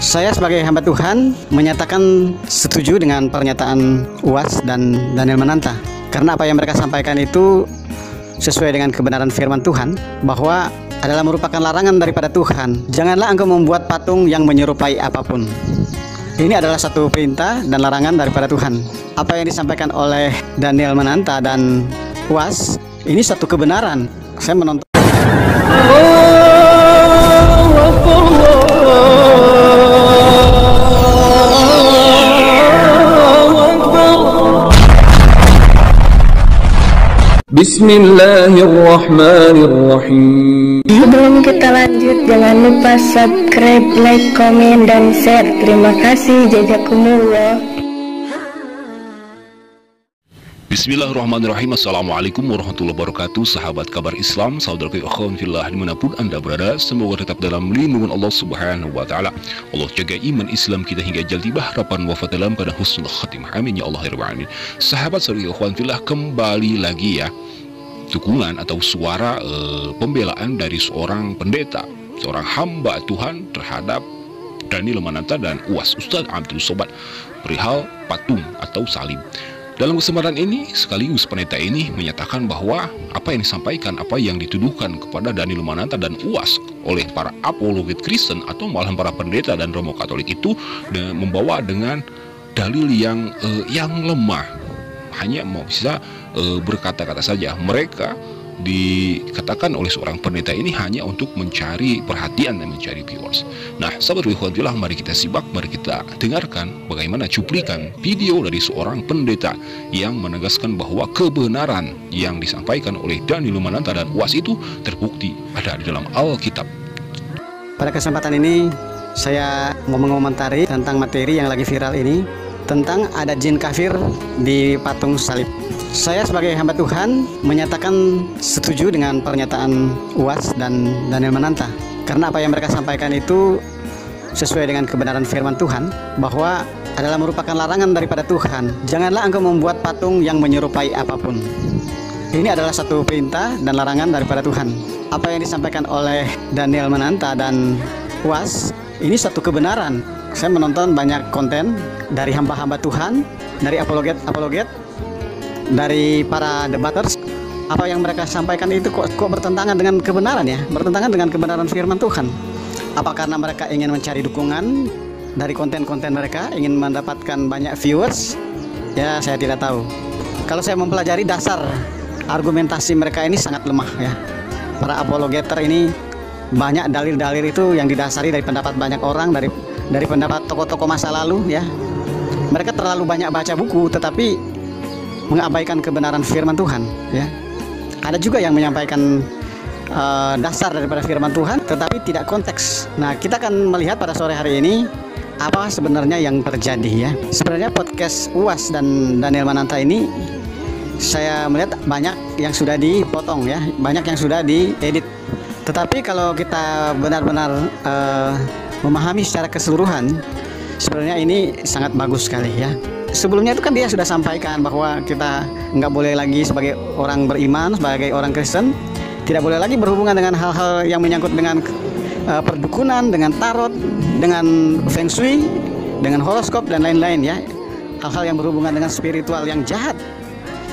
Saya sebagai hamba Tuhan menyatakan setuju dengan pernyataan UAS dan Daniel Mananta, karena apa yang mereka sampaikan itu sesuai dengan kebenaran firman Tuhan, bahwa adalah merupakan larangan daripada Tuhan. Janganlah engkau membuat patung yang menyerupai apapun. Ini adalah satu perintah dan larangan daripada Tuhan. Apa yang disampaikan oleh Daniel Mananta dan UAS ini satu kebenaran. Saya menonton. Bismillahirrahmanirrahim. Sebelum kita lanjut, jangan lupa subscribe, like, komen, dan share. Terima kasih. Jazakumullah. Bismillahirrahmanirrahim. Assalamualaikum warahmatullahi wabarakatuh. Sahabat kabar Islam, saudaraku ikhwan fillah dimanapun anda berada, semoga tetap dalam lindungan Allah subhanahu wa ta'ala. Allah jaga iman Islam kita hingga ajal tiba, harapan wafat dalam pada husnul khatimah, amin ya Allah ya rabbal alamin. Sahabat saudaraku ikhwan fillah, kembali lagi ya dukungan atau suara pembelaan dari seorang pendeta, seorang hamba Tuhan terhadap Daniel Mananta dan UAS Ustadz Abdul Somad perihal patung atau salib. Dalam kesempatan ini, sekaligus pendeta ini menyatakan bahwa apa yang disampaikan, apa yang dituduhkan kepada Daniel Mananta dan UAS oleh para apologet Kristen atau malah para pendeta dan Romo Katolik itu membawa dengan dalil yang lemah, hanya mau bisa berkata-kata saja. Mereka dikatakan oleh seorang pendeta ini hanya untuk mencari perhatian dan mencari viewers. Nah, sahabat ikhwanillah, mari kita simak, mari kita dengarkan bagaimana cuplikan video dari seorang pendeta yang menegaskan bahwa kebenaran yang disampaikan oleh Daniel Mananta dan UAS itu terbukti ada di dalam Alkitab. Pada kesempatan ini saya mau mengomentari tentang materi yang lagi viral ini, tentang ada jin kafir di patung salib. Saya sebagai hamba Tuhan menyatakan setuju dengan pernyataan UAS dan Daniel Mananta, karena apa yang mereka sampaikan itu sesuai dengan kebenaran firman Tuhan, bahwa adalah merupakan larangan daripada Tuhan. Janganlah engkau membuat patung yang menyerupai apapun. Ini adalah satu perintah dan larangan daripada Tuhan. Apa yang disampaikan oleh Daniel Mananta dan UAS ini satu kebenaran. Saya menonton banyak konten dari hamba-hamba Tuhan, dari apologet, dari para debaters. Apa yang mereka sampaikan itu kok bertentangan dengan kebenaran ya, bertentangan dengan kebenaran firman Tuhan. Apa karena mereka ingin mencari dukungan dari konten-konten mereka, ingin mendapatkan banyak viewers? Ya, saya tidak tahu. Kalau saya mempelajari dasar argumentasi mereka ini sangat lemah ya. Para apologeter ini banyak dalil-dalil itu yang didasari dari pendapat banyak orang, dari pendapat tokoh-tokoh masa lalu ya. Mereka terlalu banyak baca buku tetapi mengabaikan kebenaran firman Tuhan ya. Ada juga yang menyampaikan dasar daripada firman Tuhan tetapi tidak konteks. Nah, kita akan melihat pada sore hari ini apa sebenarnya yang terjadi ya. Sebenarnya podcast UAS dan Daniel Mananta ini saya melihat banyak yang sudah dipotong ya, banyak yang sudah diedit. Tetapi kalau kita benar-benar memahami secara keseluruhan, sebenarnya ini sangat bagus sekali ya. Sebelumnya itu kan dia sudah sampaikan bahwa kita nggak boleh lagi sebagai orang beriman, sebagai orang Kristen, tidak boleh lagi berhubungan dengan hal-hal yang menyangkut dengan perdukunan, dengan tarot, dengan feng shui, dengan horoskop dan lain-lain ya. Hal-hal yang berhubungan dengan spiritual yang jahat.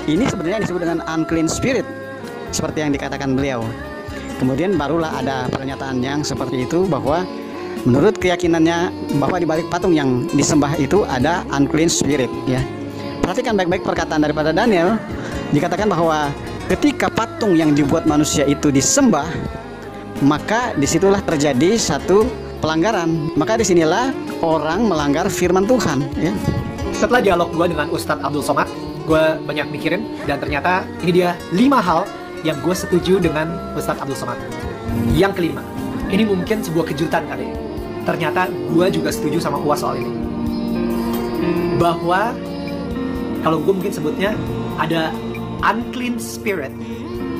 Ini sebenarnya disebut dengan unclean spirit, seperti yang dikatakan beliau. Kemudian barulah ada pernyataan yang seperti itu, bahwa menurut keyakinannya bahwa di balik patung yang disembah itu ada unclean spirit ya. Perhatikan baik-baik perkataan daripada Daniel. Dikatakan bahwa ketika patung yang dibuat manusia itu disembah, maka disitulah terjadi satu pelanggaran. Maka disinilah orang melanggar firman Tuhan ya. Setelah dialog gue dengan Ustadz Abdul Somad, gue banyak mikirin, dan ternyata ini dia 5 hal yang gue setuju dengan Ustadz Abdul Somad. Yang kelima, ini mungkin sebuah kejutan kali ya. Ternyata gue juga setuju sama UAS soal ini, bahwa kalau gue mungkin sebutnya ada unclean spirit,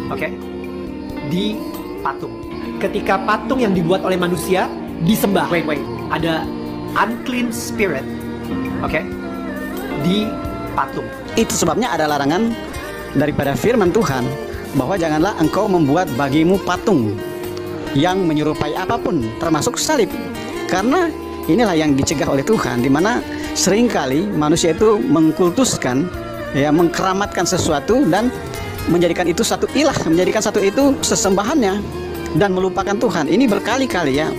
oke, di patung. Ketika patung yang dibuat oleh manusia disembah, ada unclean spirit, oke, di patung. Itu sebabnya ada larangan daripada firman Tuhan, bahwa janganlah engkau membuat bagimu patung yang menyerupai apapun, termasuk salib. Karena inilah yang dicegah oleh Tuhan, di mana seringkali manusia itu mengkultuskan, ya, mengkeramatkan sesuatu dan menjadikan itu satu ilah, menjadikan satu itu sesembahannya dan melupakan Tuhan. Ini berkali-kali, ya,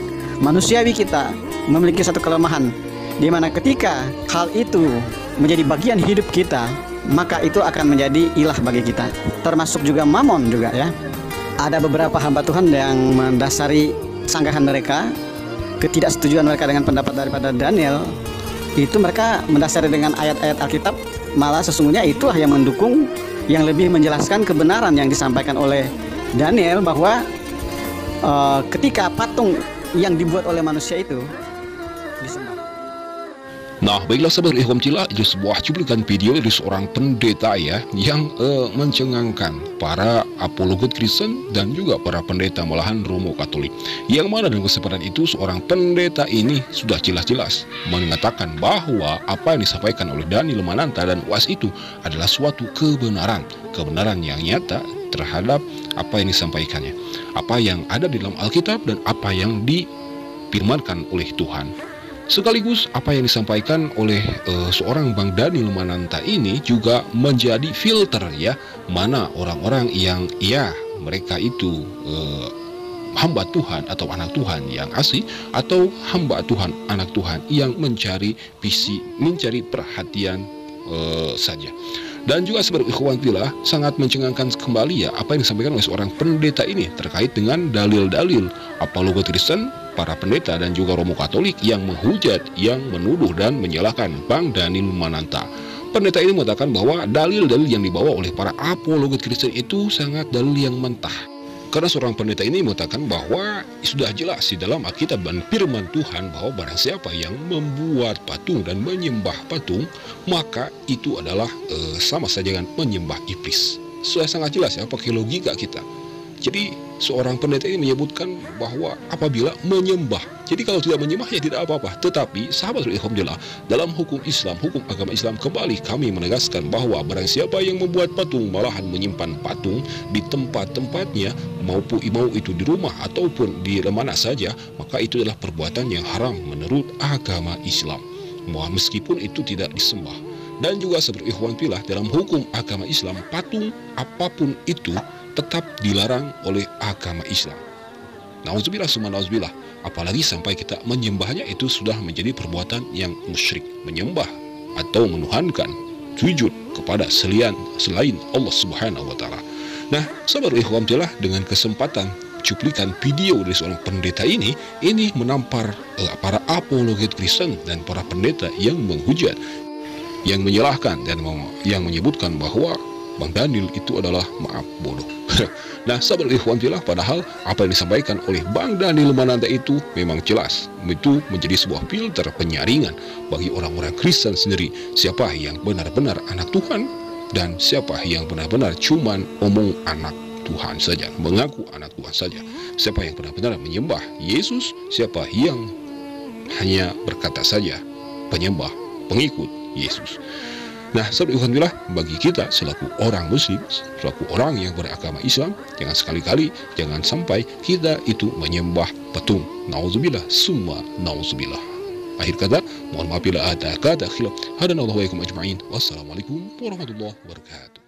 manusiawi kita memiliki satu kelemahan, di mana ketika hal itu menjadi bagian hidup kita, maka itu akan menjadi ilah bagi kita. Termasuk juga mamon juga, ya. Ada beberapa hamba Tuhan yang mendasari sanggahan mereka, ketidaksetujuan mereka dengan pendapat daripada Daniel, itu mereka mendasari dengan ayat-ayat Alkitab. Malah sesungguhnya itulah yang mendukung, yang lebih menjelaskan kebenaran yang disampaikan oleh Daniel, bahwa ketika patung yang dibuat oleh manusia itu disembah. Nah, baiklah sahabat ikhwan fillah, itu sebuah cuplikan video dari seorang pendeta, ya, yang mencengangkan para apologet Kristen dan juga para pendeta malahan Romo Katolik. Yang mana dalam kesempatan itu seorang pendeta ini sudah jelas-jelas mengatakan bahwa apa yang disampaikan oleh Daniel Mananta dan UAS itu adalah suatu kebenaran yang nyata terhadap apa yang disampaikannya, apa yang ada di dalam Alkitab dan apa yang difirmankan oleh Tuhan. Sekaligus apa yang disampaikan oleh seorang Bang Daniel Mananta ini juga menjadi filter, ya, mana orang-orang yang, ya, mereka itu hamba Tuhan atau anak Tuhan yang asli, atau hamba Tuhan, anak Tuhan yang mencari visi, mencari perhatian saja. Dan juga sebagai ikhwan fillah, sangat mencengangkan kembali, ya, apa yang disampaikan oleh seorang pendeta ini terkait dengan dalil-dalil apologet Kristen, para pendeta dan juga Romo Katolik yang menghujat, yang menuduh dan menyalahkan Bang Daniel Mananta. Pendeta ini mengatakan bahwa dalil-dalil yang dibawa oleh para apologet Kristen itu sangat dalil yang mentah. Karena seorang pendeta ini mengatakan bahwa sudah jelas di dalam Alkitab dan firman Tuhan bahwa barang siapa yang membuat patung dan menyembah patung, maka itu adalah sama saja dengan menyembah iblis. Sudah sangat jelas, ya, pakai logika kita. Jadi seorang pendeta ini menyebutkan bahwa apabila menyembah, jadi kalau tidak menyembah ya tidak apa-apa. Tetapi sahabat alhamdulillah, dalam hukum Islam, hukum agama Islam, kembali kami menegaskan bahwa barang siapa yang membuat patung, malahan menyimpan patung di tempat-tempatnya, mau itu di rumah ataupun di mana saja, maka itu adalah perbuatan yang haram menurut agama Islam, meskipun itu tidak disembah. Dan juga seperti ikhwan fillah, dalam hukum agama Islam, patung apapun itu tetap dilarang oleh agama Islam. Nauzubillah summa nauzubillah, apalagi sampai kita menyembahnya, itu sudah menjadi perbuatan yang musyrik, menyembah atau menuhankan, sujud kepada selain Allah Subhanahu wa taala. Nah, sahabat ikhwan fillah, dengan kesempatan cuplikan video dari seorang pendeta ini menampar para apologet Kristen dan para pendeta yang menghujat, yang menyalahkan dan yang menyebutkan bahwa Bang Daniel itu adalah, maaf, bodoh. Nah, sahabat ikhwan fillah, padahal apa yang disampaikan oleh Bang Daniel Mananta itu memang jelas, itu menjadi sebuah filter penyaringan bagi orang-orang Kristen sendiri, siapa yang benar-benar anak Tuhan dan siapa yang benar-benar cuman omong anak Tuhan saja, mengaku anak Tuhan saja. Siapa yang benar-benar menyembah Yesus, siapa yang hanya berkata saja penyembah, pengikut Yesus. Nah, sahabat ikhwan fillah, bagi kita selaku orang muslim, selaku orang yang beragama Islam, jangan sekali-kali, jangan sampai kita itu menyembah patung. Nauzubillah summa nauzubillah. Akhir kata, mohon maaf bila ada kata khilaf. Hadanallahu wa iyyakum ajma'in. Wassalamualaikum warahmatullahi wabarakatuh.